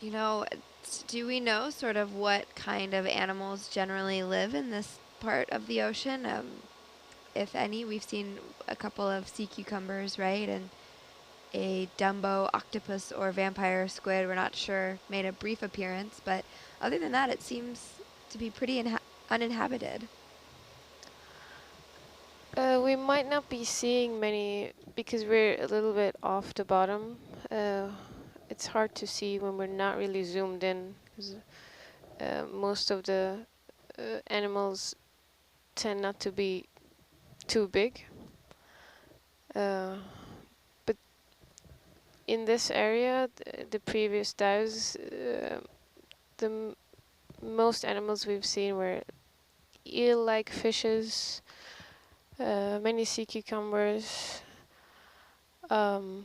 You know, do we know sort of what kind of animals generally live in this part of the ocean? If any, we've seen a couple of sea cucumbers, right? And a Dumbo octopus or vampire squid, we're not sure, made a brief appearance, but other than that, it seems to be pretty uninhabited. We might not be seeing many because we're a little bit off the bottom. It's hard to see when we're not really zoomed in, because most of the animals tend not to be too big. But in this area, the previous dives, the most animals we've seen were eel-like fishes, many sea cucumbers,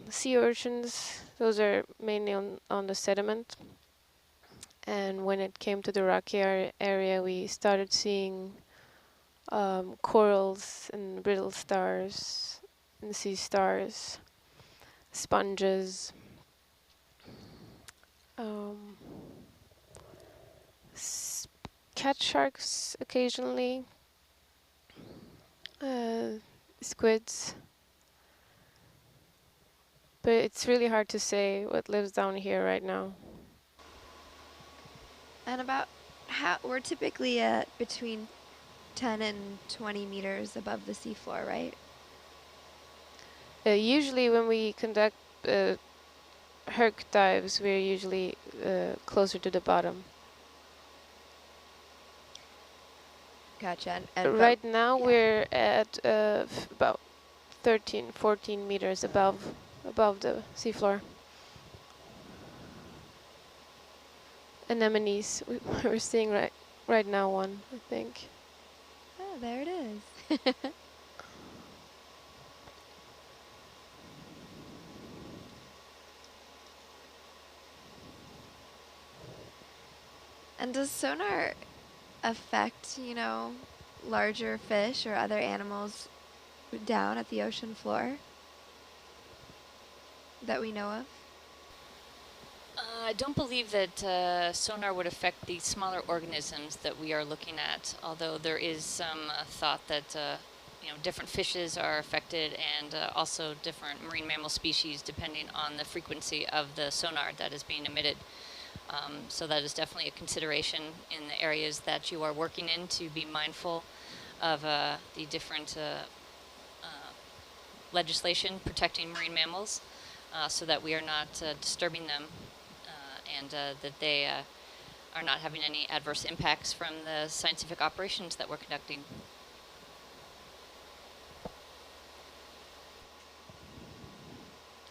sea urchins. Those are mainly on the sediment. And when it came to the rocky area, we started seeing corals and brittle stars and sea stars, sponges, um, cat sharks occasionally, squids. But it's really hard to say what lives down here right now. And about how we're typically at between 10 and 20 meters above the seafloor, right? Usually when we conduct Herc dives, we're usually closer to the bottom. Gotcha. And Right now yeah. we're at about 13, 14 meters above the seafloor. Anemones, we're seeing right now one, I think. Oh, there it is. And does sonar affect, you know, larger fish or other animals down at the ocean floor that we know of? I don't believe that sonar would affect the smaller organisms that we are looking at, although there is some thought that different fishes are affected and also different marine mammal species depending on the frequency of the sonar that is being emitted. So that is definitely a consideration in the areas that you are working in, to be mindful of the different legislation protecting marine mammals, so that we are not disturbing them, and that they are not having any adverse impacts from the scientific operations that we're conducting.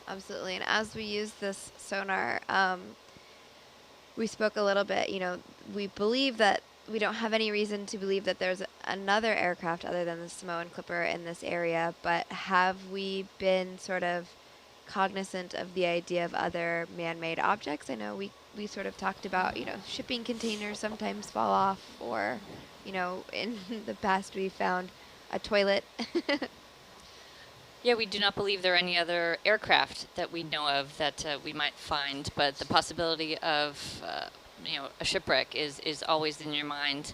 Absolutely. And as we use this sonar, we spoke a little bit, you know, we believe that we don't have any reason to believe that there's another aircraft other than the Samoan Clipper in this area, but have we been sort of cognizant of the idea of other man-made objects? I know we sort of talked about, you know, shipping containers sometimes fall off, or, you know, in the past we found a toilet. Yeah, we do not believe there are any other aircraft that we know of that we might find, but the possibility of a shipwreck is always in your mind,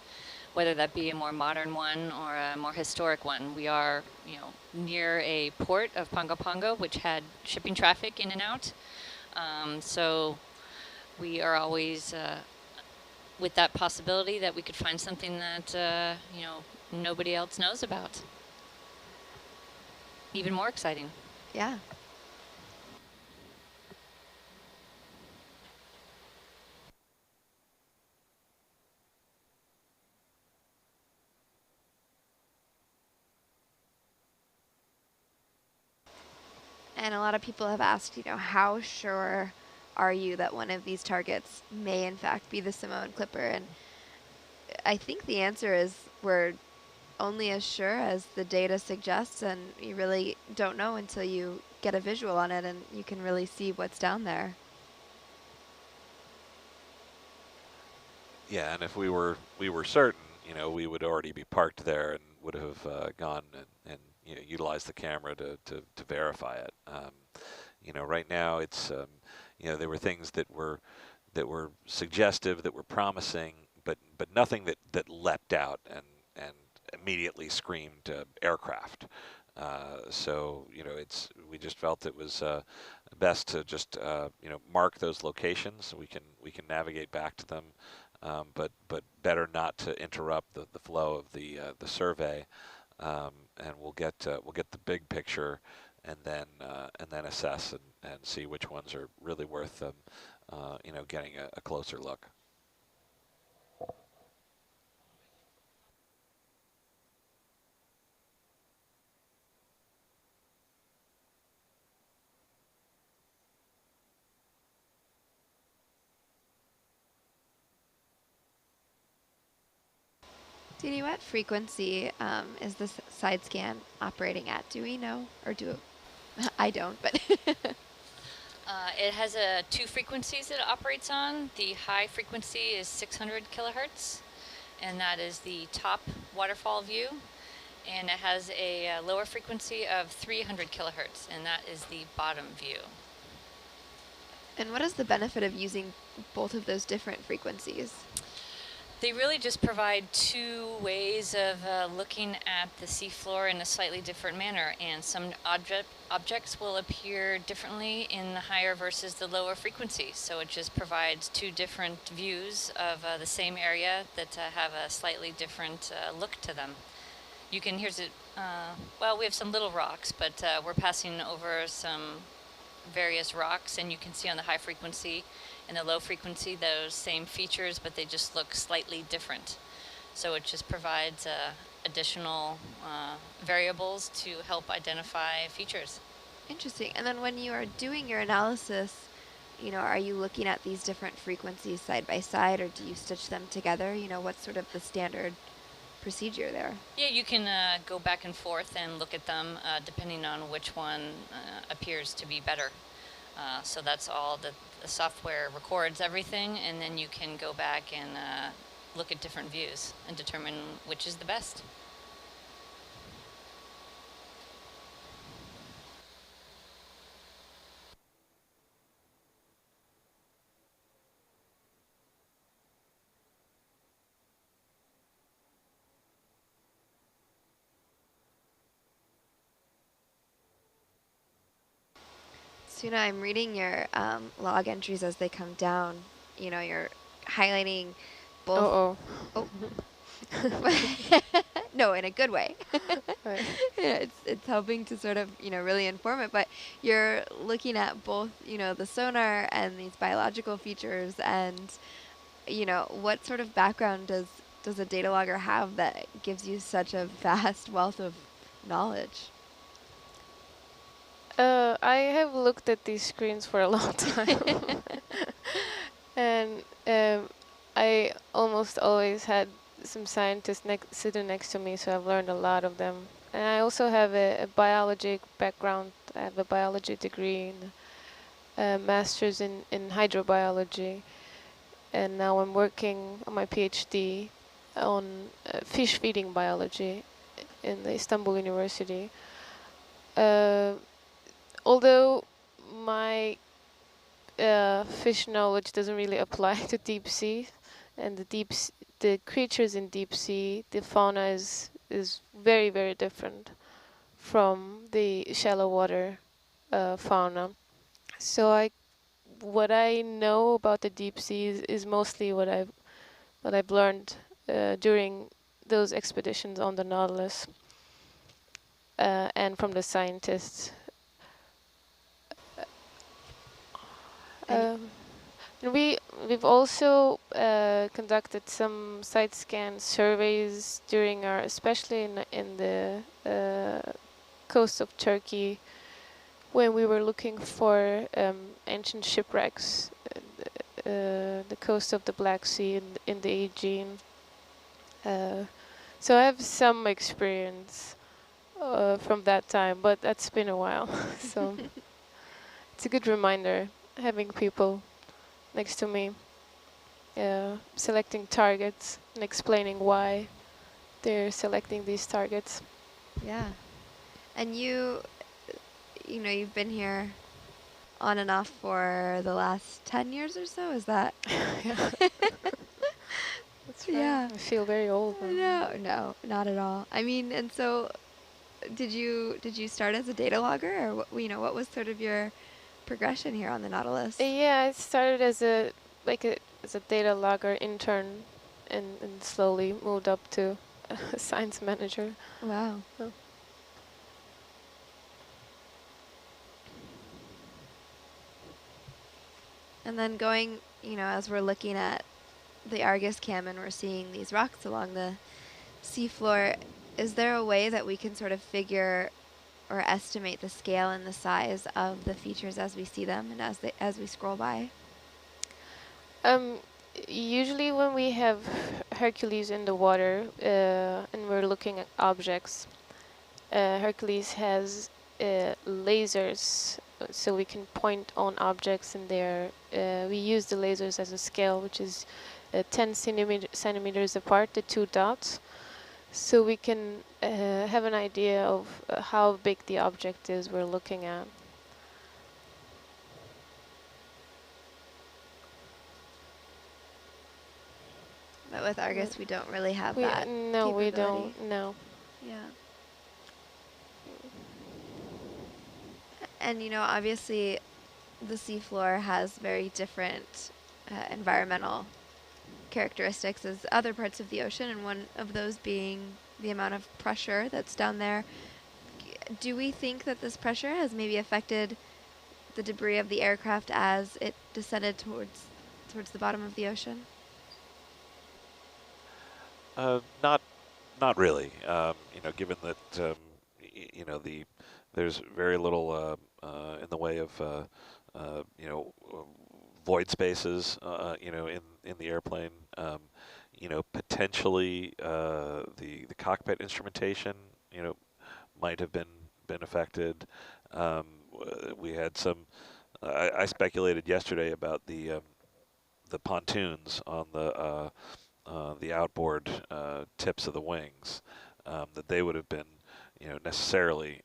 whether that be a more modern one or a more historic one. We are near a port of Pago Pago, which had shipping traffic in and out, so we are always with that possibility that we could find something that nobody else knows about. Even more exciting. Yeah. And a lot of people have asked, you know, how sure are you that one of these targets may in fact be the Samoan Clipper? And I think the answer is we're only as sure as the data suggests, and you really don't know until you get a visual on it and you can really see what's down there. Yeah, and if we were certain, you know, we would already be parked there and would have gone and you know, utilized the camera to verify it. You know, right now it's you know, there were things that were suggestive, that were promising, but nothing that leapt out and immediately screamed aircraft. So we just felt it was best to just mark those locations. We can navigate back to them, but better not to interrupt the flow of the survey. And we'll get the big picture, and then assess and see which ones are really worth getting a closer look. Didi, what frequency is this side scan operating at? Do we know, or do I don't, but It has two frequencies it operates on. The high frequency is 600 kilohertz, and that is the top waterfall view. And it has a lower frequency of 300 kilohertz, and that is the bottom view. And what is the benefit of using both of those different frequencies? They really just provide two ways of looking at the seafloor in a slightly different manner, and some objects will appear differently in the higher versus the lower frequency. So it just provides two different views of the same area that have a slightly different look to them. You can, well, we have some little rocks, but we're passing over some various rocks, and you can see on the high frequency and the low frequency those same features, but they just look slightly different. So it just provides additional variables to help identify features. Interesting. And then when you are doing your analysis, are you looking at these different frequencies side by side, or do you stitch them together? What's sort of the standard procedure there? Yeah, you can go back and forth and look at them depending on which one appears to be better. So that's all the software records everything, and then you can go back and look at different views and determine which is the best. Suna, I'm reading your log entries as they come down. You're highlighting both. Oh. No, in a good way. Right. It's helping to sort of really inform it. But you're looking at both the sonar and these biological features, and what sort of background does a data logger have that gives you such a vast wealth of knowledge? I have looked at these screens for a long time. And I almost always had some scientists sitting next to me, so I've learned a lot of them. And I also have a biology background. I have a biology degree and a master's in hydrobiology. And now I'm working on my PhD on fish feeding biology in the Istanbul University. Although my fish knowledge doesn't really apply to deep sea, and the creatures in deep sea, the fauna is very, very different from the shallow water fauna. So what I know about the deep sea is mostly what I've learned during those expeditions on the Nautilus and from the scientists. We've also conducted some side scan surveys during especially in the coast of Turkey, when we were looking for ancient shipwrecks, the coast of the Black Sea in the Aegean. So I have some experience from that time, but that's been a while. So it's a good reminder, having people next to me selecting targets and explaining why they're selecting these targets. Yeah. And you've been here on and off for the last 10 years or so. Is that? Yeah. That's right. Yeah. I feel very old now. No, not at all. I mean, and so did you start as a data logger, or what was sort of your progression here on the Nautilus? Yeah, I started as a data logger intern, and slowly moved up to a science manager. Wow. Oh. And then going, as we're looking at the Argus cam and we're seeing these rocks along the seafloor, is there a way that we can sort of figure or estimate the scale and the size of the features as we see them and as we scroll by? Usually when we have Hercules in the water and we're looking at objects, Hercules has lasers, so we can point on objects in there. We use the lasers as a scale, which is 10 centimeters apart, the two dots, so we can have an idea of how big the object is we're looking at. But with Argus, we don't really have that. No, we don't. No. Yeah. And obviously, the seafloor has very different environmental characteristics as other parts of the ocean, and one of those being the amount of pressure that's down there. Do we think that this pressure has maybe affected the debris of the aircraft as it descended towards the bottom of the ocean? Not really. Given that there's very little in the way of void spaces, in the airplane. Potentially the cockpit instrumentation, might have been affected. We had some. I speculated yesterday about the pontoons on the outboard tips of the wings, that they would have been, necessarily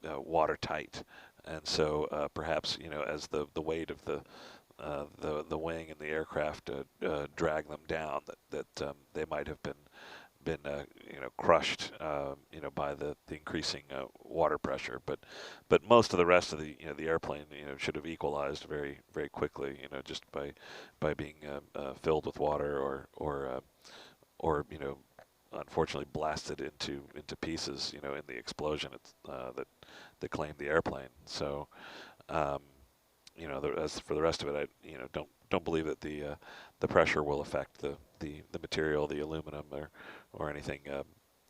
watertight, and so perhaps, as the weight of the wing and the aircraft drag them down, that they might have been crushed, by the increasing water pressure. But most of the rest of the airplane, should have equalized very very quickly, just by being filled with water or unfortunately blasted into pieces, in the explosion that claimed the airplane. So, as for the rest of it, I don't believe that the pressure will affect the material, the aluminum, or anything,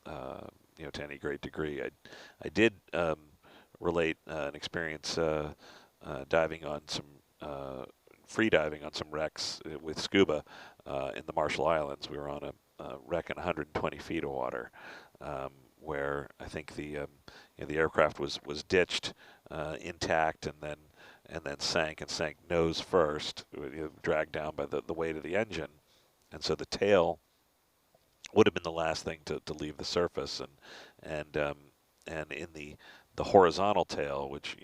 to any great degree. I did relate an experience diving on some free diving on some wrecks with scuba in the Marshall Islands. We were on a wreck in 120 feet of water, where I think the aircraft was ditched intact, and then sank nose first, dragged down by the weight of the engine, and so the tail would have been the last thing to leave the surface, and in the horizontal tail, which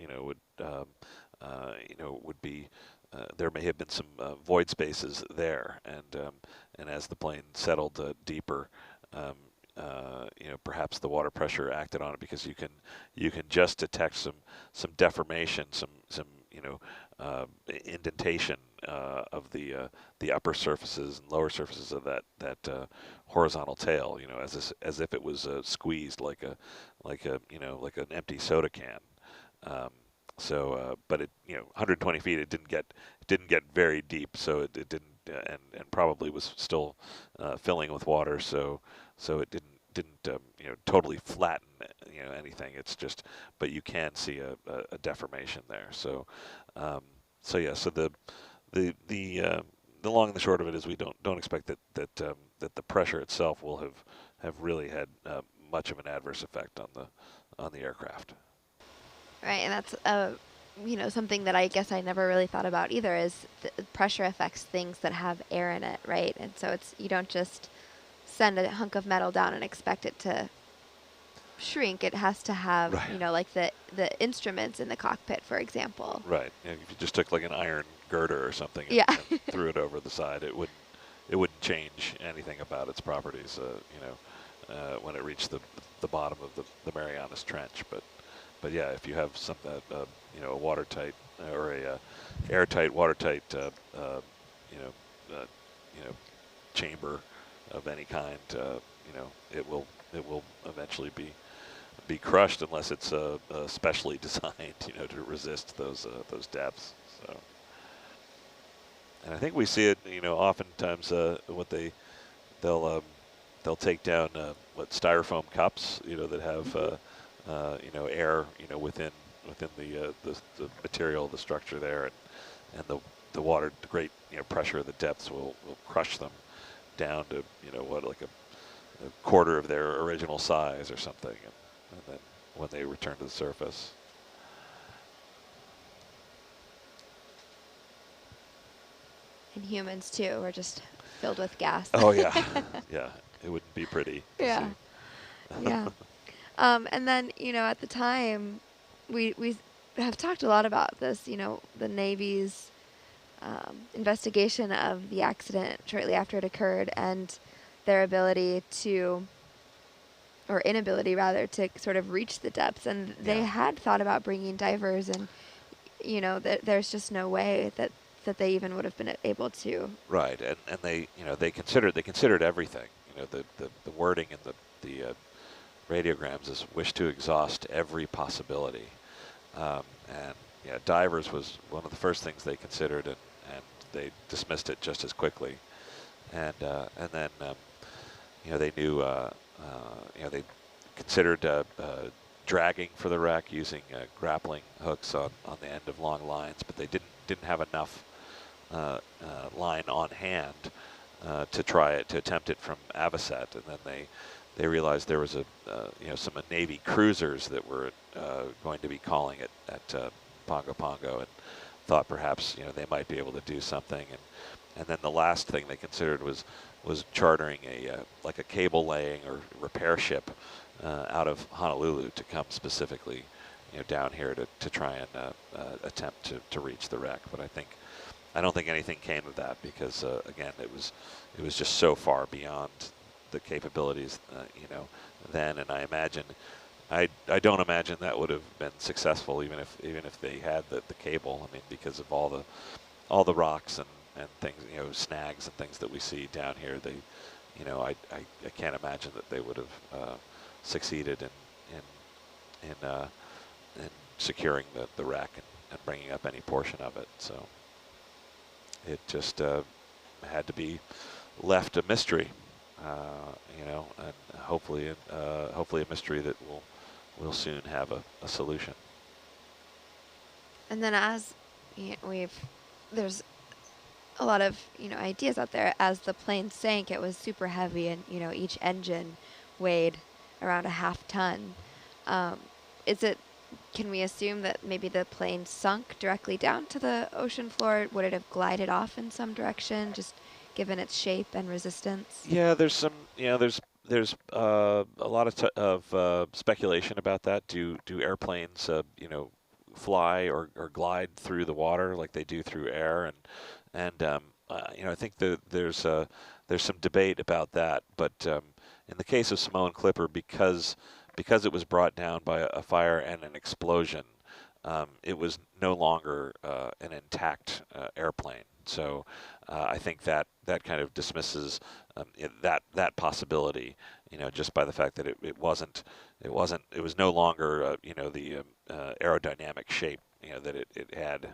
would be there may have been some void spaces there, and as the plane settled deeper, perhaps the water pressure acted on it, because you can just detect some deformation, some indentation of the upper surfaces and lower surfaces of that horizontal tail, as if it was squeezed like an empty soda can. But it, 120 feet, it didn't get very deep, so it didn't, and probably was still filling with water, so it didn't totally flatten anything. It's just, but you can see a deformation there. So yeah. So the long and the short of it is we don't expect that the pressure itself will have really had much of an adverse effect on the aircraft. Right, and that's something that I guess I never really thought about either, is the pressure affects things that have air in it, right? And so you don't just send a hunk of metal down and expect it to shrink, it has to have, Right. you know, like the instruments in the cockpit, for example. Right. And if you just took like an iron girder or something Yeah. and threw it over the side, it wouldn't change anything about its properties. When it reached the bottom of the Marianas Trench. But yeah, if you have some a watertight or a airtight, watertight, you know, chamber of any kind, it will eventually be crushed unless it's specially designed, to resist those depths. So, and I think we see it, oftentimes what they'll take down what styrofoam cups, that have air, within the material, the structure there, and the water, the great pressure of the depths will crush them down to like a quarter of their original size or something, and then when they return to the surface. And humans too, we're just filled with gas. Oh yeah, yeah. It wouldn't be pretty to Yeah. see. Yeah. And then, at the time, we have talked a lot about this, the Navy's investigation of the accident shortly after it occurred and their ability to, or inability rather, to sort of reach the depths. And they Yeah. had thought about bringing divers, and, there's just no way that they even would have been able to. Right, and they considered everything. The wording in the radiograms is wish to exhaust every possibility, and yeah, divers was one of the first things they considered, and they dismissed it just as quickly, and then they knew they considered dragging for the wreck using grappling hooks on the end of long lines, but they didn't have enough line on hand to attempt it from Avocet, and then they realized there was some Navy cruisers that were going to be calling it at Pongo Pongo, and thought perhaps they might be able to do something, and then the last thing they considered was chartering like a cable laying or repair ship out of Honolulu to come specifically down here to try and attempt to reach the wreck. But I don't think anything came of that because again it was just so far beyond the capabilities then, and I don't imagine that would have been successful even if they had the cable. I mean, because of all the rocks and things, snags and things that we see down here, I can't imagine that they would have succeeded in securing the wreck and bringing up any portion of it. So it just had to be left a mystery, and hopefully a mystery that we'll soon have a solution. And then as there's a lot of, ideas out there. As the plane sank, it was super heavy, and, each engine weighed around a half ton. Can we assume that maybe the plane sunk directly down to the ocean floor? Would it have glided off in some direction, just given its shape and resistance? Yeah, there's some, there's a lot of speculation about that. Do airplanes, fly or glide through the water like they do through air? And I think there's some debate about that. But in the case of Samoan Clipper, because it was brought down by a fire and an explosion, it was no longer an intact airplane. So I think that kind of dismisses that possibility, just by the fact that it was no longer the aerodynamic shape that it had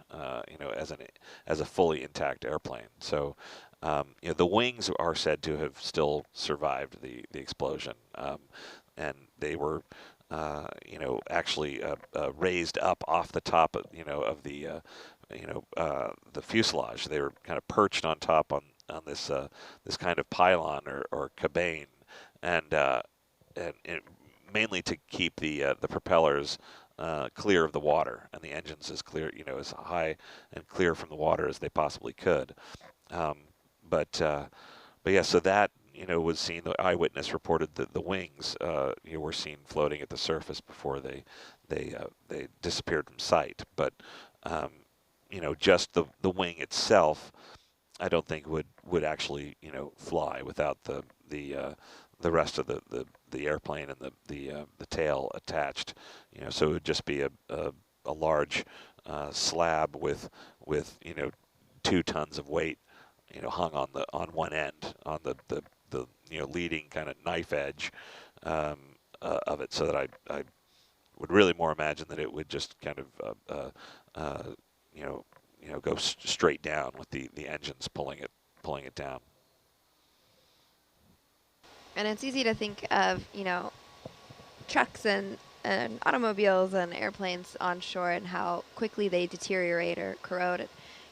as a fully intact airplane. So the wings are said to have still survived the explosion, and they were actually raised up off the top of the fuselage. They were kind of perched on top on this kind of pylon or cabane, and mainly to keep the propellers clear of the water and the engines as clear, as high and clear from the water as they possibly could. But yeah, so that was seen. The eyewitness reported that the wings, were seen floating at the surface before they disappeared from sight. But just the wing itself, I don't think would actually fly without the rest of the airplane and the tail attached. So it would just be a large slab with 2 tons of weight hung on one end, on the leading kind of knife edge of it, so that I would really more imagine that it would just kind of go straight down with the engines pulling it down. And it's easy to think of, trucks and automobiles and airplanes on shore and how quickly they deteriorate or corrode.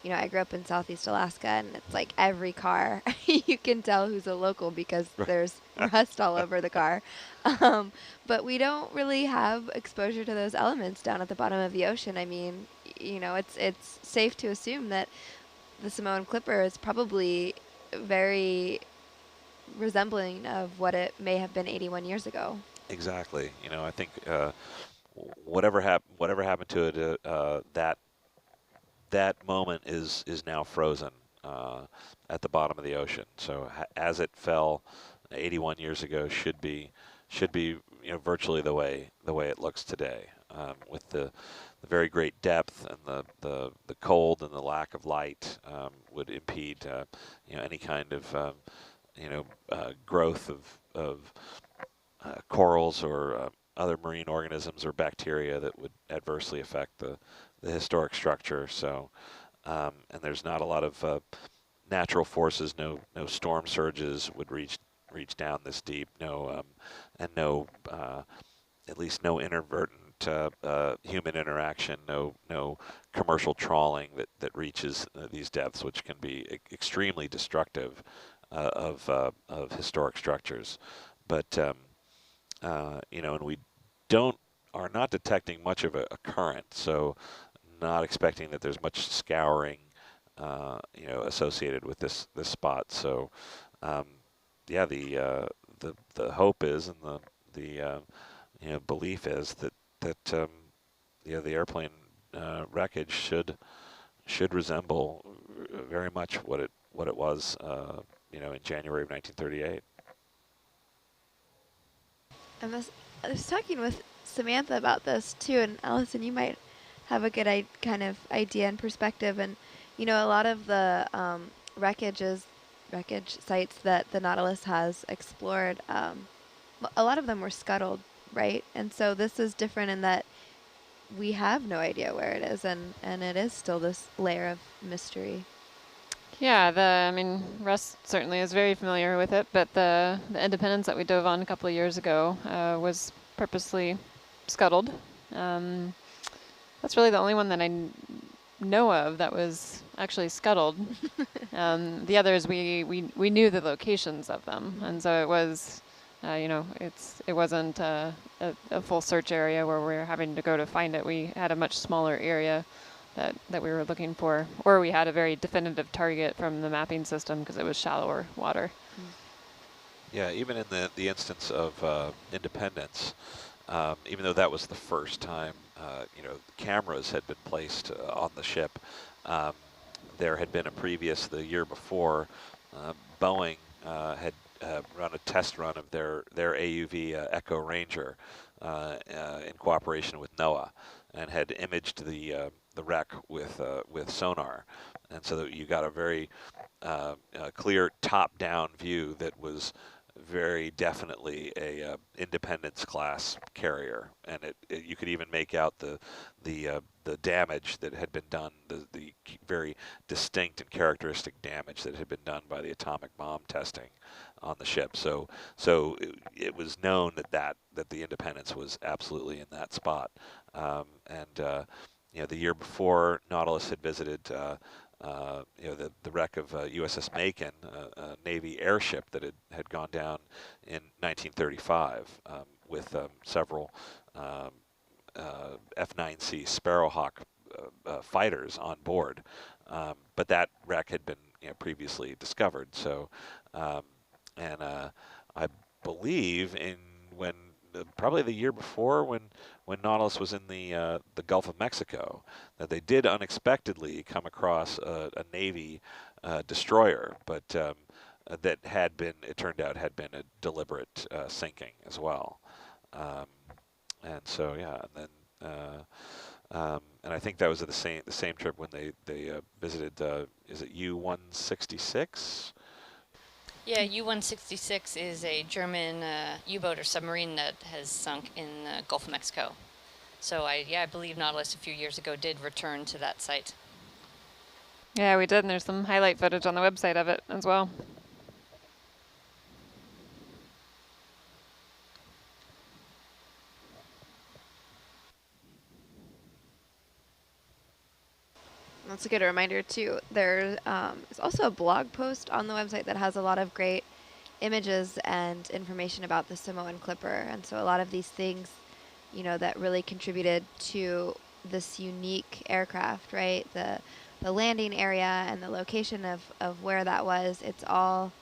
I grew up in Southeast Alaska, and it's like every car, you can tell who's a local because there's rust all over the car. But we don't really have exposure to those elements down at the bottom of the ocean. I mean, it's safe to assume that the Samoan Clipper is probably very resembling of what it may have been 81 years ago. Exactly. I think whatever happened to it, that moment is now frozen at the bottom of the ocean. So as it fell 81 years ago, should be virtually the way it looks today, with the very great depth and the cold and the lack of light would impede any kind of growth of corals or other marine organisms or bacteria that would adversely affect the historic structure. So, and there's not a lot of natural forces. No storm surges would reach down this deep. And no, at least no inadvertent human interaction. No commercial trawling that reaches these depths, which can be extremely destructive of historic structures. But and we are not detecting much of a current, so not expecting that there's much scouring, associated with this spot. So, yeah, the hope is, and the belief is that the airplane wreckage should resemble very much what it was, in January of 1938. I was talking with Samantha about this too, and Allison, you might have a good kind of idea and perspective. And a lot of the wreckage sites that the Nautilus has explored, a lot of them were scuttled, right? And so this is different in that we have no idea where it is, and it is still this layer of mystery. Yeah, Russ certainly is very familiar with it, but the Independence that we dove on a couple of years ago was purposely scuttled. That's really the only one that I know of that was actually scuttled. The others, we knew the locations of them, and so it was, it wasn't a full search area where we were having to go to find it. We had a much smaller area that we were looking for, or we had a very definitive target from the mapping system because it was shallower water. Yeah, even in the instance of Independence, even though that was the first time, cameras had been placed on the ship, there had been a previous, the year before, Boeing had run a test run of their AUV Echo Ranger in cooperation with NOAA, and had imaged the wreck with sonar, and so that you got a very clear top-down view that was very definitely a Independence class carrier, and you could even make out the damage that had been done, the very distinct and characteristic damage that had been done by the atomic bomb testing on the ship. So it was known that the Independence was absolutely in that spot, the year before, Nautilus had visited the wreck of USS Macon, a Navy airship that had gone down in 1935 with several F-9C Sparrowhawk fighters on board. But that wreck had been previously discovered. So and I believe when probably the year before when Nautilus was in the Gulf of Mexico, that they did unexpectedly come across a Navy destroyer, but that had been, it turned out, had been a deliberate sinking as well. And so yeah, and then and I think that was at the same trip when they visited is it U-166? Yeah, U-166 is a German U-boat or submarine that has sunk in the Gulf of Mexico. So I believe Nautilus a few years ago did return to that site. Yeah, we did, and there's some highlight footage on the website of it as well. That's a good reminder too. There is also a blog post on the website that has a lot of great images and information about the Samoan Clipper, and so a lot of these things, you know, that really contributed to this unique aircraft, right? The landing area and the location of where that was, it's all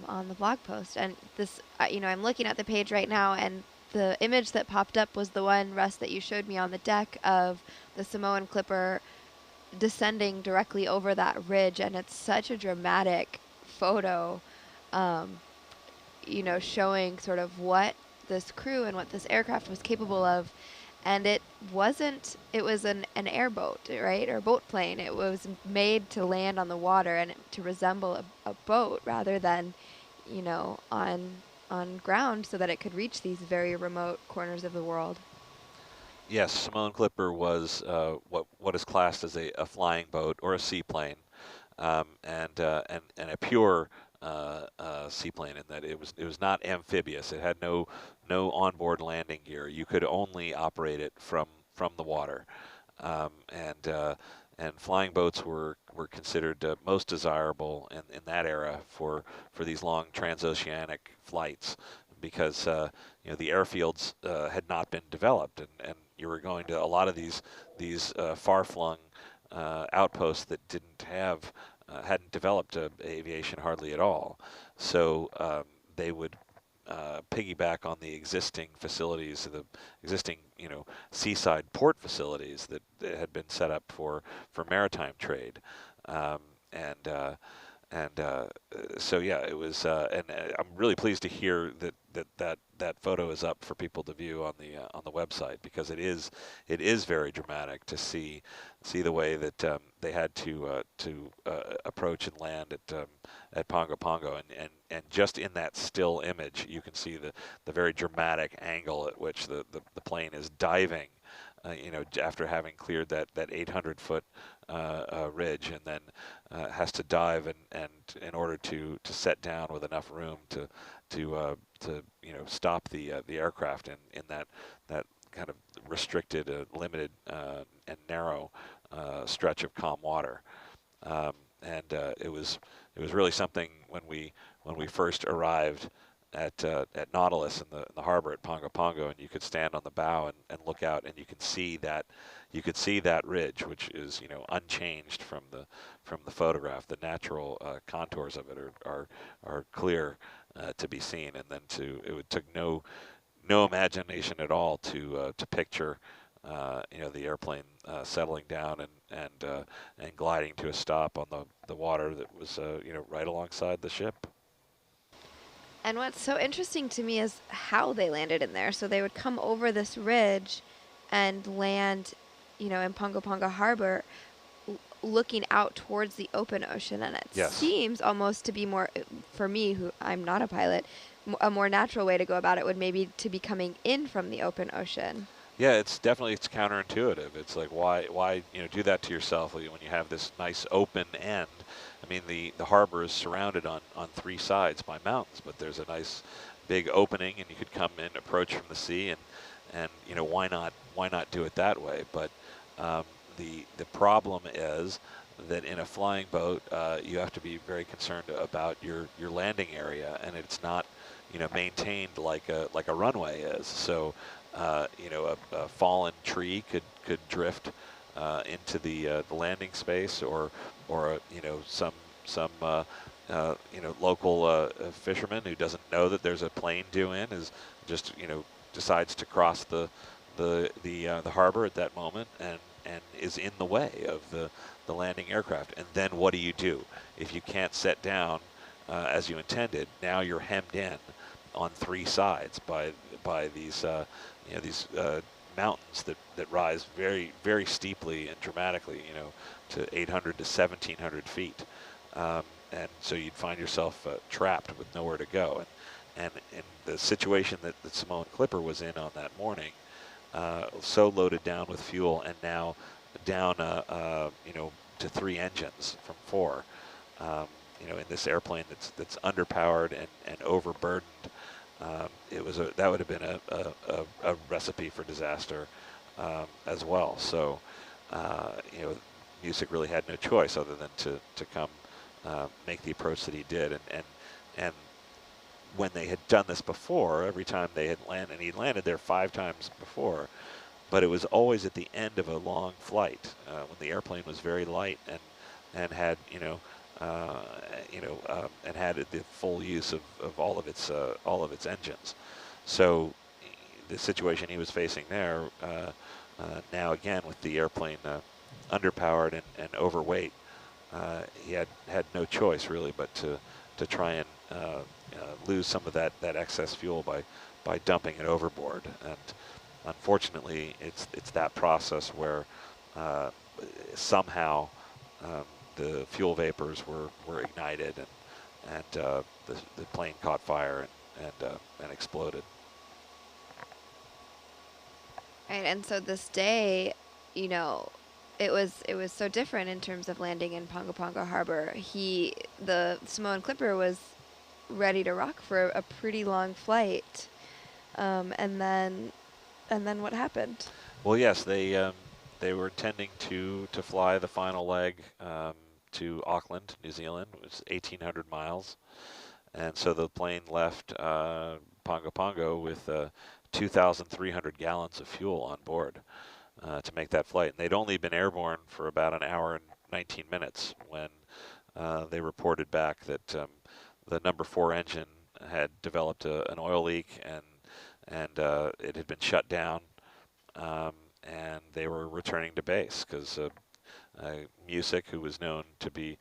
on the blog post. And this, you know, I'm looking at the page right now, and the image that popped up was the one, Russ, that you showed me on the deck of the Samoan Clipper descending directly over that ridge, and it's such a dramatic photo, you know, showing sort of what this crew and what this aircraft was capable of. And it was an airboat, right, or boat plane. It was made to land on the water and to resemble a boat rather than, you know, on ground, so that it could reach these very remote corners of the world. Yes, Samoan Clipper was what is classed as a flying boat or a seaplane, and a pure seaplane, in that it was not amphibious. It had no onboard landing gear. You could only operate it from the water, and flying boats were considered most desirable in that era for these long transoceanic flights, because you know, the airfields had not been developed, and you were going to a lot of these far-flung outposts that hadn't developed aviation hardly at all. So they would piggyback on the existing facilities, the existing, you know, seaside port facilities that had been set up for maritime trade, so yeah, it was, and I'm really pleased to hear that photo is up for people to view on the website, because it is very dramatic to see the way that they had to approach and land at Pongo Pongo, and just in that still image, you can see the very dramatic angle at which the plane is diving. You know, after having cleared that 800-foot ridge, and then has to dive and in order to set down with enough room to you know, stop the aircraft in that kind of restricted, limited, and narrow stretch of calm water. It was really something when we first arrived at Nautilus in the harbor at Pongo Pongo, and you could stand on the bow and look out, and you could see that ridge, which is, you know, unchanged from the photograph. The natural contours of it are clear to be seen, and then it took no imagination at all to picture you know, the airplane settling down and gliding to a stop on the water that was you know, right alongside the ship. And what's so interesting to me is how they landed in there. So they would come over this ridge and land, you know, in Pongo Pongo Harbor, looking out towards the open ocean. And it Yes. seems almost to be more, for me, who I'm not a pilot, a more natural way to go about it would maybe to be coming in from the open ocean. Yeah, it's counterintuitive. It's like, why you know, do that to yourself when you have this nice open end. I mean, the harbor is surrounded on three sides by mountains, but there's a nice big opening, and you could come in, approach from the sea, and you know, why not do it that way? But the problem is that in a flying boat, you have to be very concerned about your landing area, and it's not, you know, maintained like a runway is. So you know, a fallen tree could drift into the landing space, or you know, some local fisherman who doesn't know that there's a plane due in is just, decides to cross the harbor at that moment and is in the way of the landing aircraft. And then what do you do? If you can't set down as you intended, now you're hemmed in on three sides by these mountains that rise very, very steeply and dramatically, to 800 to 1,700 feet. And so you'd find yourself trapped with nowhere to go. And in the situation that the Samoan Clipper was in on that morning, so loaded down with fuel and now down, to 3 engines from 4, in this airplane that's underpowered and overburdened. That would have been a recipe for disaster as well. So, Music really had no choice other than to come make the approach that he did. And when they had done this before, every time they had landed, and he landed there 5 times before, but it was always at the end of a long flight when the airplane was very light and had and had the full use of all of its engines. So the situation he was facing there now again with the airplane underpowered and overweight, he had no choice really but to try and lose some of that excess fuel by dumping it overboard. And unfortunately, it's that process where somehow the fuel vapors were ignited and the plane caught fire and exploded. Right, and so this day, it was so different in terms of landing in Ponga Ponga Harbor. The Samoan Clipper was ready to rock for a pretty long flight, and then what happened? Well, yes, they were intending to fly the final leg to Auckland, New Zealand. It was 1,800 miles, and so the plane left Ponga Ponga with 2,300 gallons of fuel on board to make that flight. And they'd only been airborne for about an hour and 19 minutes when they reported back that the number 4 engine had developed an oil leak and it had been shut down, and they were returning to base because Music, who was known to be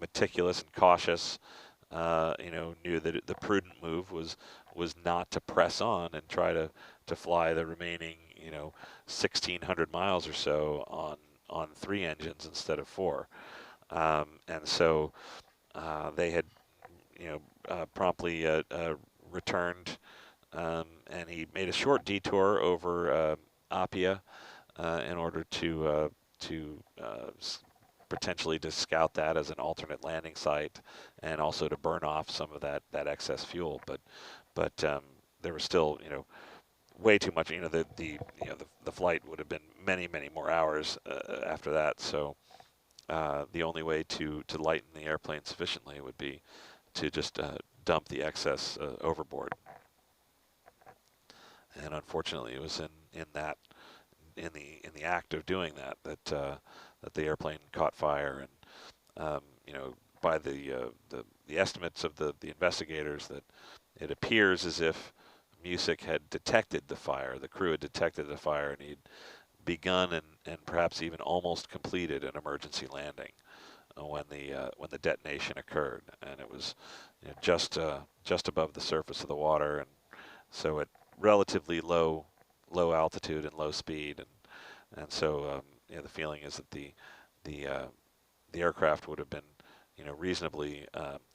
meticulous and cautious, knew that the prudent move was not to press on and try to fly the remaining 1,600 miles or so on 3 engines instead of 4, and so they had promptly returned, and he made a short detour over Apia in order to potentially to scout that as an alternate landing site and also to burn off some of that excess fuel. But there was still way too much. The flight would have been many more hours after that. So the only way to lighten the airplane sufficiently would be to just dump the excess overboard. And unfortunately, it was in the act of doing that the airplane caught fire. And by the estimates of the investigators, that it appears as if Music had detected the fire. The crew had detected the fire, and he'd begun and perhaps even almost completed an emergency landing when the detonation occurred. And it was just above the surface of the water, and so at relatively low altitude and low speed, and so the feeling is that the aircraft would have been reasonably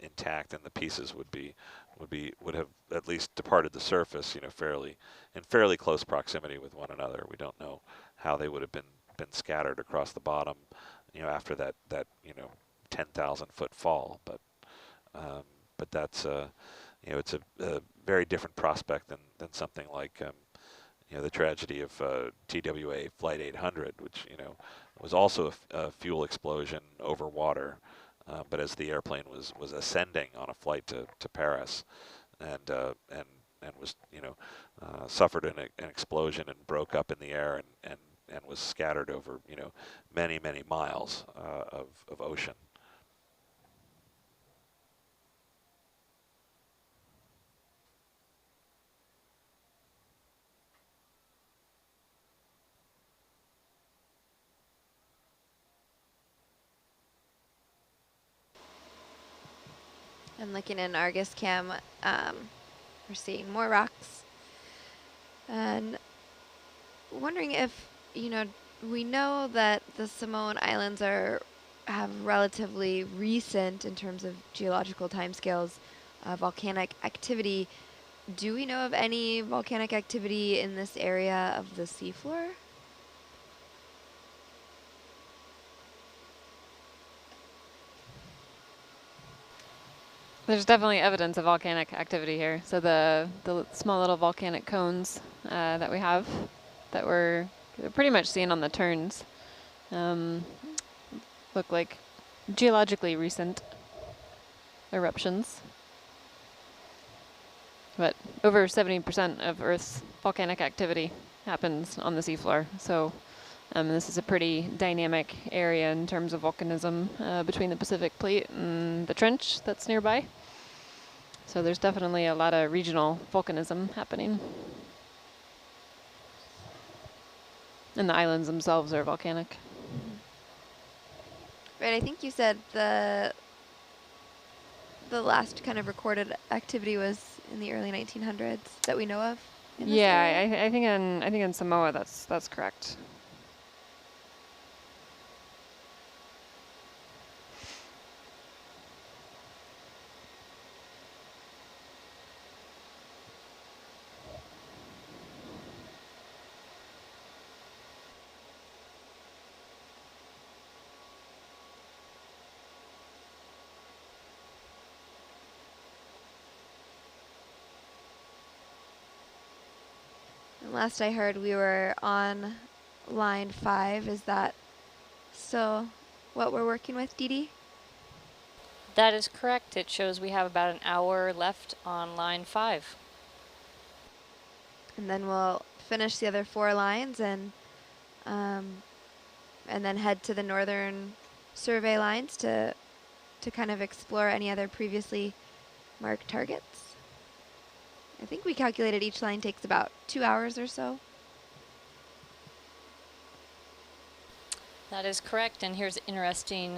intact, and the pieces would have at least departed the surface in fairly close proximity with one another. We don't know how they would have been scattered across the bottom after that 10,000 foot fall, but that's it's a very different prospect than something like the tragedy of TWA Flight 800, which was also a fuel explosion over water, but as the airplane was ascending on a flight to Paris, and was suffered an explosion and broke up in the air and was scattered over many miles of ocean. And looking in Argus Cam, we're seeing more rocks. And wondering if, you know, we know that the Samoan Islands have relatively recent, in terms of geological timescales, volcanic activity. Do we know of any volcanic activity in this area of the seafloor? There's definitely evidence of volcanic activity here. So the small little volcanic cones that we have, that we're pretty much seeing on the turns, look like geologically recent eruptions. But over 70% of Earth's volcanic activity happens on the seafloor. So this is a pretty dynamic area in terms of volcanism between the Pacific Plate and the trench that's nearby. So there's definitely a lot of regional volcanism happening. And the islands themselves are volcanic. Right, I think you said the last kind of recorded activity was in the early 1900s that we know of. In this area? I think in Samoa that's correct. And last I heard, we were on line 5. Is that still what we're working with, Dee Dee? That is correct. It shows we have about an hour left on line 5. And then we'll finish the other 4 lines and then head to the northern survey lines to kind of explore any other previously marked targets. I think we calculated each line takes about 2 hours or so. That is correct, and here's an interesting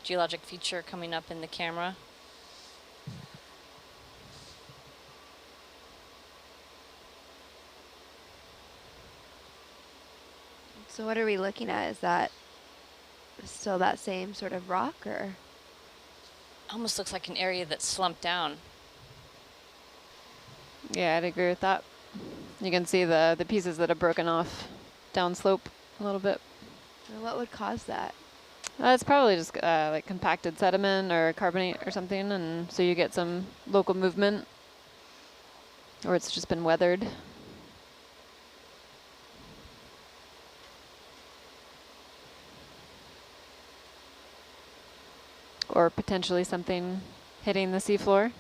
geologic feature coming up in the camera. So what are we looking at? Is that still that same sort of rock, or? Almost looks like an area that's slumped down. Yeah, I'd agree with that. You can see the pieces that have broken off downslope a little bit. And what would cause that? It's probably just like compacted sediment or carbonate or something, and so you get some local movement, or it's just been weathered. Or potentially something hitting the seafloor.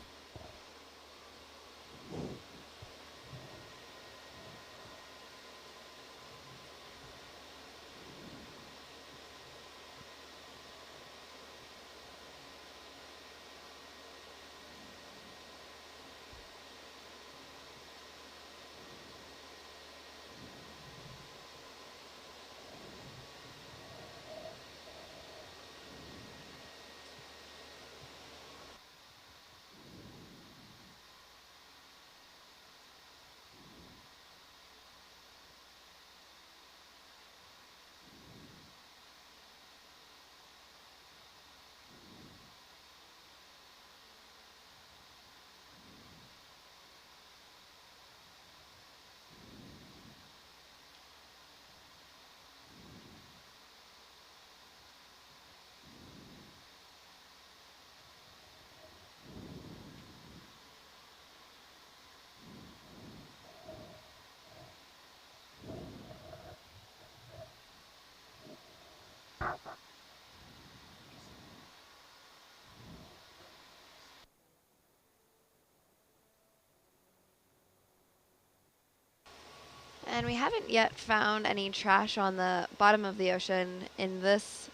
And we haven't yet found any trash on the bottom of the ocean in this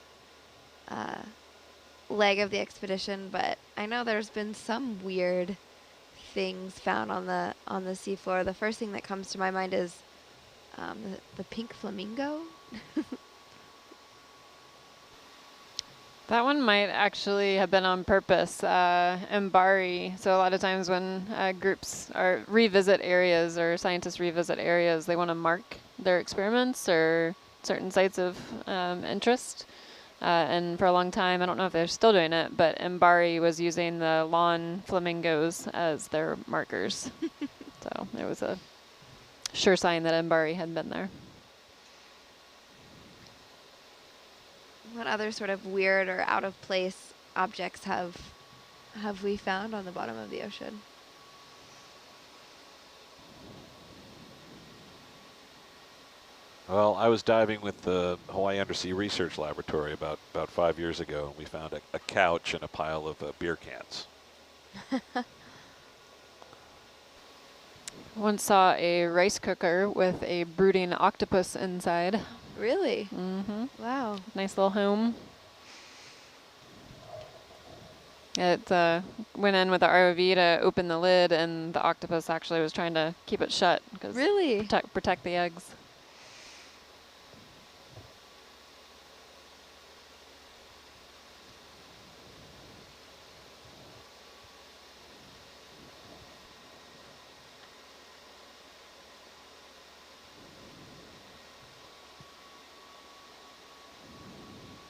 leg of the expedition, but I know there's been some weird things found on the seafloor. The first thing that comes to my mind is the pink flamingo. That one might actually have been on purpose, Mbari. So a lot of times when groups revisit areas or scientists revisit areas, they want to mark their experiments or certain sites of interest. And for a long time, I don't know if they're still doing it, but Mbari was using the lawn flamingos as their markers. So it was a sure sign that Mbari had been there. What other sort of weird or out of place objects have we found on the bottom of the ocean? Well, I was diving with the Hawaii Undersea Research Laboratory about 5 years ago, and we found a couch and a pile of beer cans. Once saw a rice cooker with a brooding octopus inside. Really? Mm-hmm. Wow. Nice little home. It went in with the ROV to open the lid, and the octopus actually was trying to keep it shut. Really? Protect the eggs.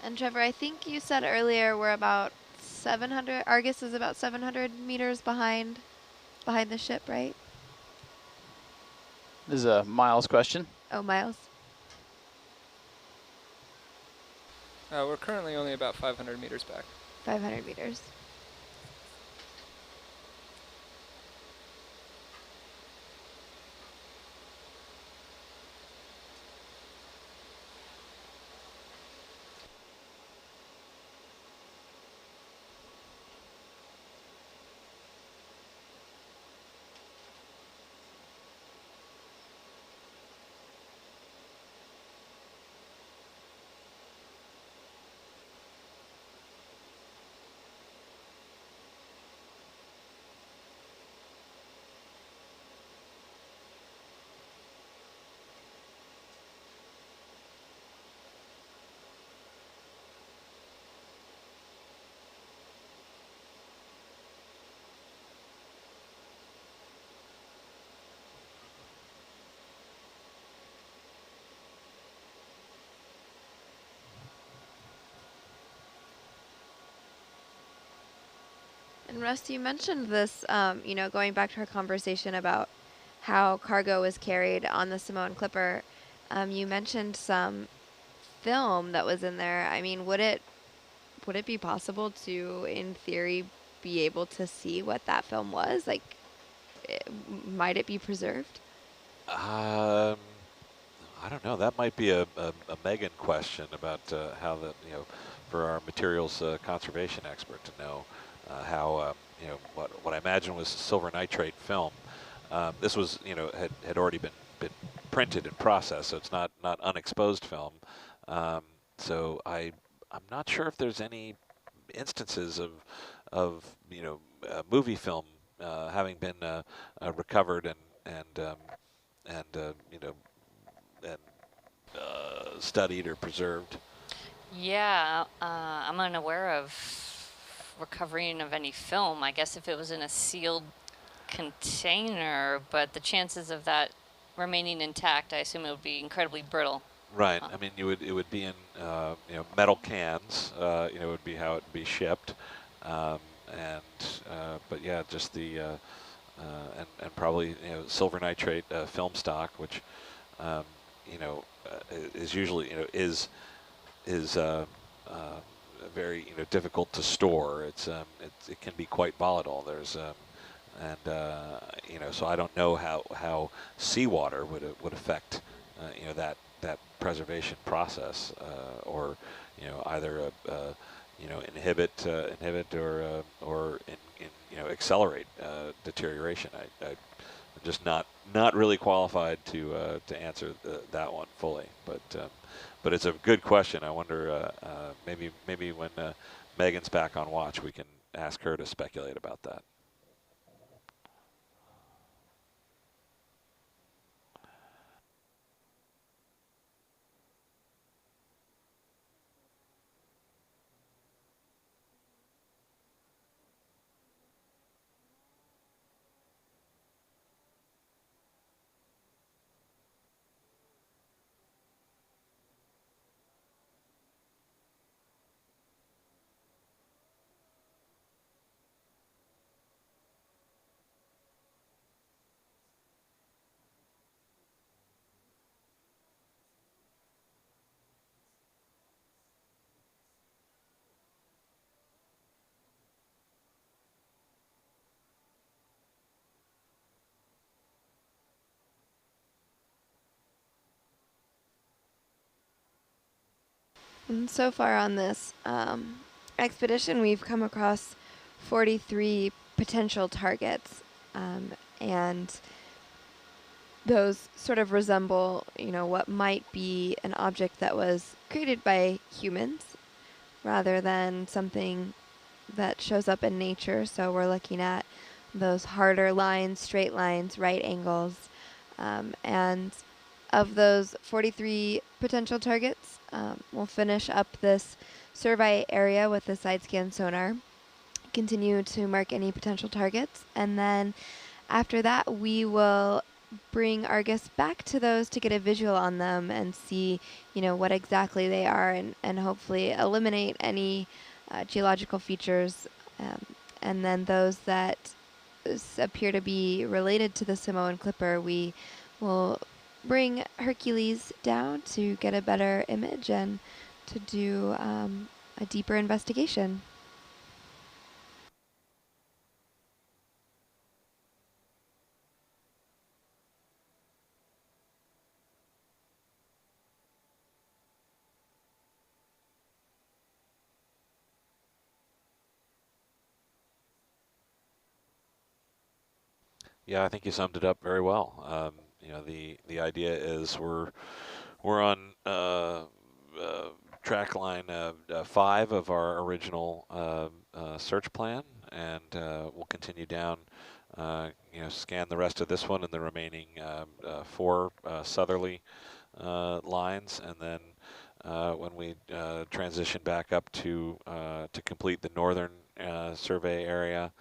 And Trevor, I think you said earlier we're about 700, Argus is about 700 meters behind the ship, right? This is a Miles question. Oh, Miles. We're currently only about 500 meters back. 500 meters. And Russ, you mentioned this, you know, going back to our conversation about how cargo was carried on the Samoan Clipper. You mentioned some film that was in there. I mean, would it be possible to, in theory, be able to see what that film was? Like, might it be preserved? I don't know. That might be a Megan question about how the, you know, for our materials conservation expert to know how, you know, what I imagine was silver nitrate film. This was, you know, had already been printed and processed, so it's not unexposed film. So I'm not sure if there's any instances of you know, movie film having been recovered and you know, and studied or preserved. Yeah, I'm unaware of recovering of any film. I guess if it was in a sealed container, but the chances of that remaining intact, I assume it would be incredibly brittle. Right. I mean, it would be in you know, metal cans. You know, would be how it'd be shipped, but yeah, just the and probably, you know, silver nitrate film stock, which you know, is usually, you know, is very, you know, difficult to store. It can be quite volatile. There's you know, so I don't know how seawater would affect you know, that preservation process, or, you know, either you know, inhibit or you know, accelerate deterioration. I'm just not really qualified to answer that one fully, but it's a good question. I wonder, maybe when Megan's back on watch, we can ask her to speculate about that. And so far on this expedition, we've come across 43 potential targets, and those sort of resemble, what might be an object that was created by humans rather than something that shows up in nature. So we're looking at those harder lines, straight lines, right angles, and of those 43 potential targets, we'll finish up this survey area with the side scan sonar, continue to mark any potential targets, and then after that we will bring Argus back to those to get a visual on them and see, what exactly they are, and hopefully eliminate any geological features, and then those that appear to be related to the Samoan Clipper, we will bring Hercules down to get a better image and to do a deeper investigation. Yeah, I think you summed it up very well. The idea is we're on track line 5 of our original search plan, and we'll continue down. Scan the rest of this one and the remaining 4 southerly lines, and then when we transition back up to complete the northern survey area,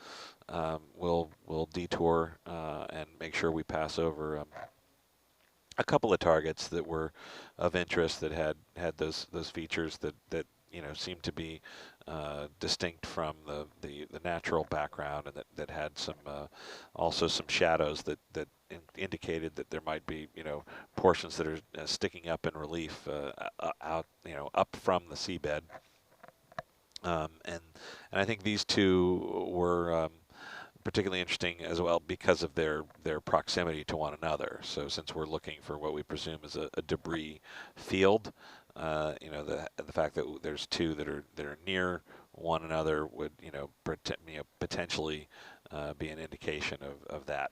we'll detour and make sure we pass over a couple of targets that were of interest, that had those features that seemed to be distinct from the natural background, and that had some also some shadows that indicated that there might be portions that are sticking up in relief out up from the seabed. And I think these two were particularly interesting as well because of their proximity to one another. So since we're looking for what we presume is a debris field, the fact that there's two that are near one another would potentially be an indication of that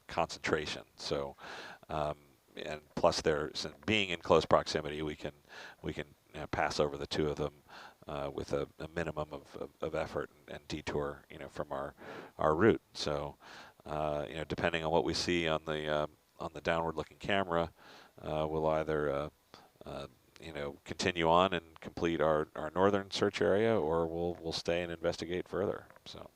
concentration. So and plus being in close proximity, we can pass over the two of them with a minimum of effort and detour, from our route. So, depending on what we see on the downward-looking camera, we'll either continue on and complete our northern search area, or we'll stay and investigate further. So.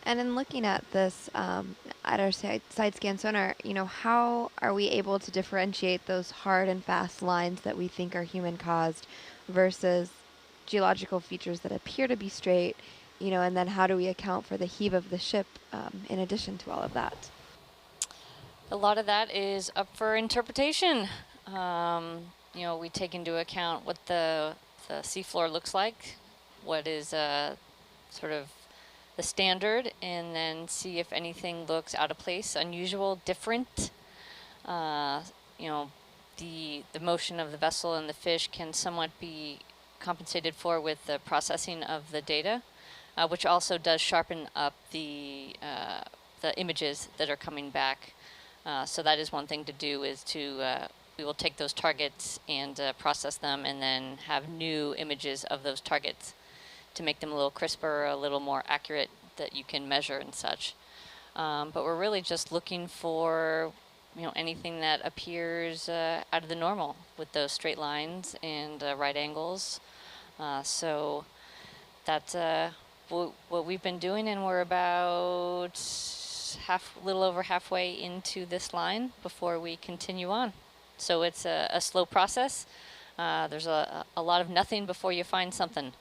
And in looking at this, at our side scan sonar, how are we able to differentiate those hard and fast lines that we think are human caused versus geological features that appear to be straight, and then how do we account for the heave of the ship in addition to all of that? A lot of that is up for interpretation. We take into account what the seafloor looks like, what is sort of the standard, and then see if anything looks out of place, unusual, different. The motion of the vessel and the fish can somewhat be compensated for with the processing of the data, which also does sharpen up the images that are coming back. So that is one thing to do, is we will take those targets and process them, and then have new images of those targets to make them a little crisper, a little more accurate, that you can measure and such. But we're really just looking for anything that appears out of the normal with those straight lines and right angles. So that's what we've been doing, and we're about a little over halfway into this line before we continue on. So it's a slow process. There's a lot of nothing before you find something.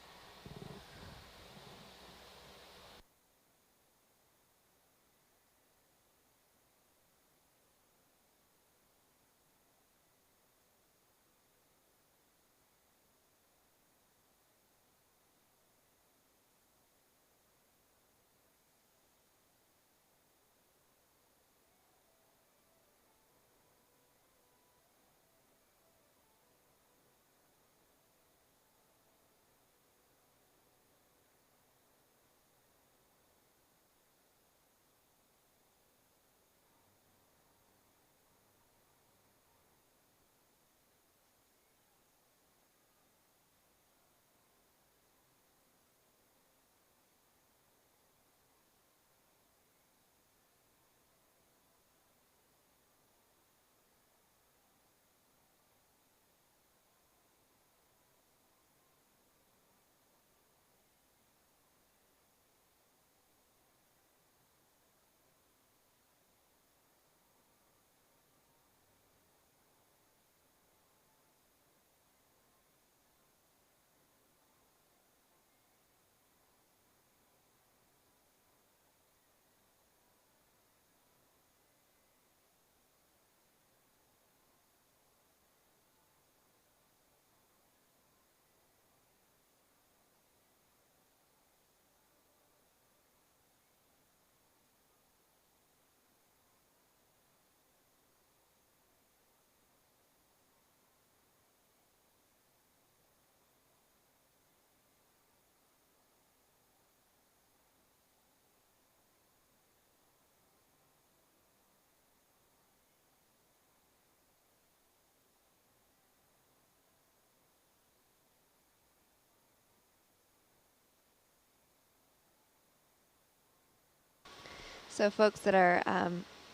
So folks that are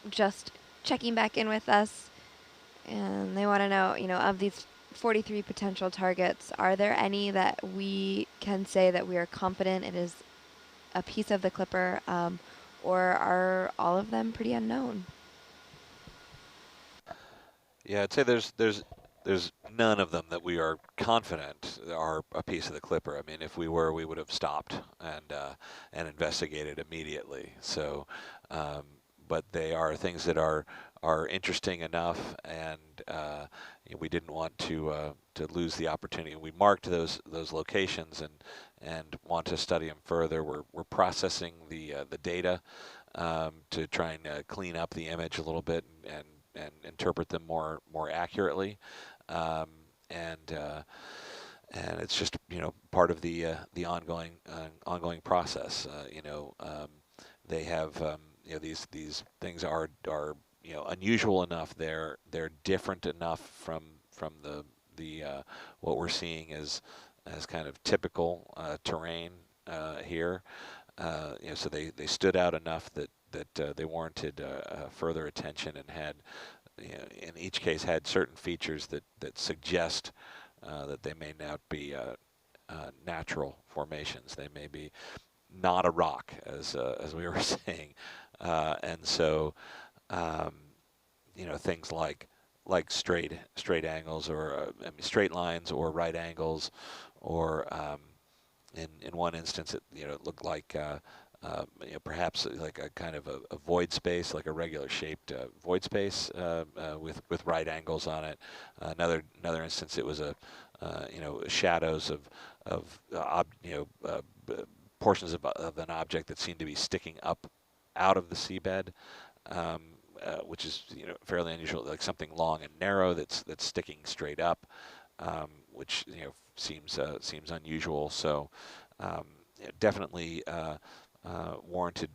just checking back in with us, and they want to know, of these 43 potential targets, are there any that we can say that we are confident it is a piece of the Clipper, or are all of them pretty unknown? Yeah, I'd say there's none of them that we are confident are a piece of the Clipper. I mean, if we were, we would have stopped and investigated immediately. So, but they are things that are interesting enough, and we didn't want to lose the opportunity. We marked those locations and want to study them further. We're processing the data to try and clean up the image a little bit and interpret them more accurately, and it's just part of the ongoing process. They have these things are unusual enough. They're different enough from the what we're seeing as kind of typical terrain here. So they stood out enough that they warranted further attention, and had, in each case, had certain features that suggest that they may not be natural formations. They may be not a rock, as we were saying, and so things like straight angles, or straight lines, or right angles, or in one instance, it looked like perhaps like a kind of a void space, like a regular shaped void space with right angles on it. Another instance, it was shadows of portions of an object that seemed to be sticking up out of the seabed, which is fairly unusual, like something long and narrow that's sticking straight up, which seems unusual. So definitely warranted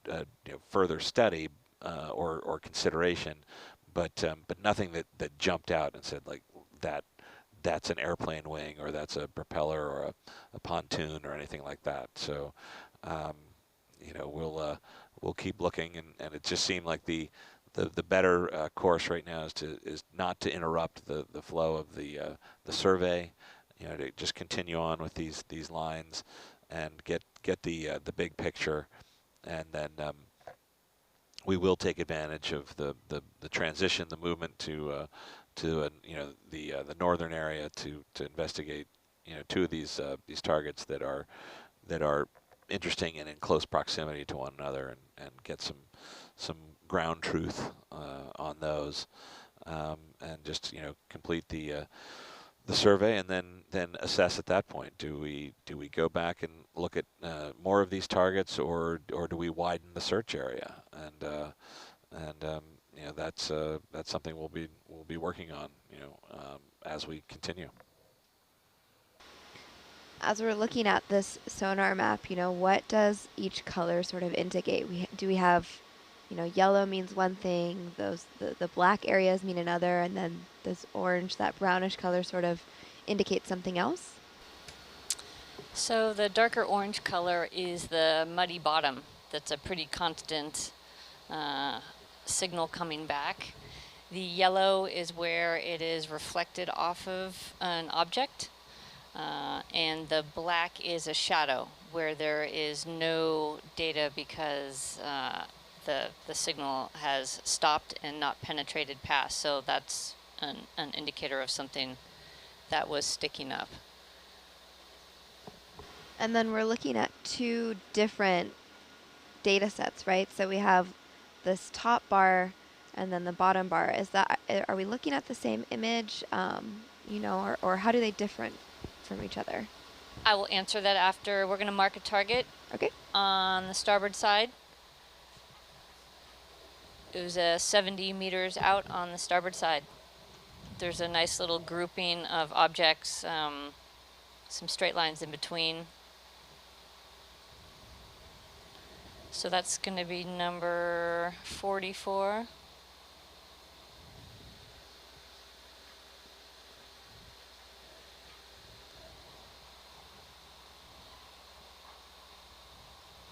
further study or consideration, but nothing that jumped out and said, like, that's an airplane wing, or that's a propeller, or a pontoon, or anything like that. So we'll keep looking, and it just seemed like the better course right now is not to interrupt the flow of the survey, to just continue on with these lines and get the big picture, and then we will take advantage of the transition, the movement to the northern area to investigate two of these targets that are interesting and in close proximity to one another, and get some ground truth on those, and just complete the survey, and then assess at that point. Do we go back and look at more of these targets, or do we widen the search area? And that's something we'll be working on as we continue. As we're looking at this sonar map, what does each color sort of indicate? Do we have, yellow means one thing, the black areas mean another, and then this orange, that brownish color, sort of indicates something else? So the darker orange color is the muddy bottom. That's a pretty constant signal coming back. The yellow is where it is reflected off of an object. And the black is a shadow, where there is no data because the signal has stopped and not penetrated past. So that's an indicator of something that was sticking up. And then we're looking at two different data sets, right? So we have this top bar and then the bottom bar. Are we looking at the same image, or how do they differ from each other? I will answer that after. We're going to mark a target. Okay. On the starboard side. It was 70 meters out on the starboard side. There's a nice little grouping of objects, some straight lines in between. So that's going to be number 44.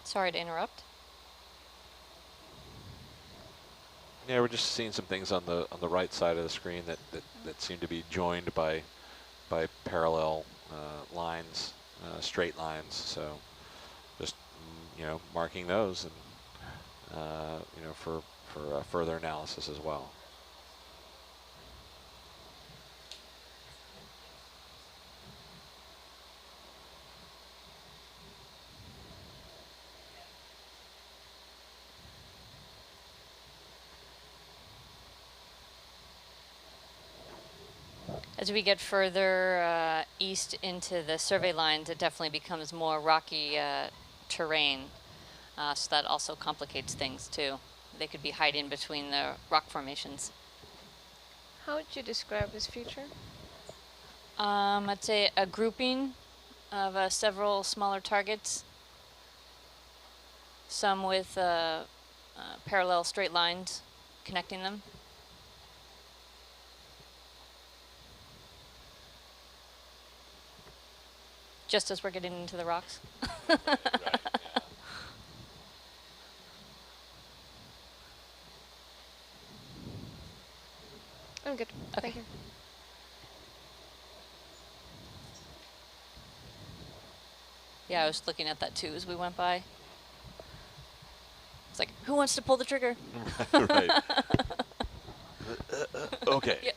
Sorry to interrupt. Yeah, we're just seeing some things on the right side of the screen that seem to be joined by parallel lines, straight lines. So just marking those and for further analysis as well. As we get further east into the survey lines, it definitely becomes more rocky terrain. So that also complicates things too. They could be hiding between the rock formations. How would you describe this feature? I'd say a grouping of several smaller targets, some with parallel straight lines connecting them. Just as we're getting into the rocks. Right, yeah. I'm good. Okay. Thank you. Yeah, I was looking at that too as we went by. It's like, who wants to pull the trigger? Right. Okay. Yeah.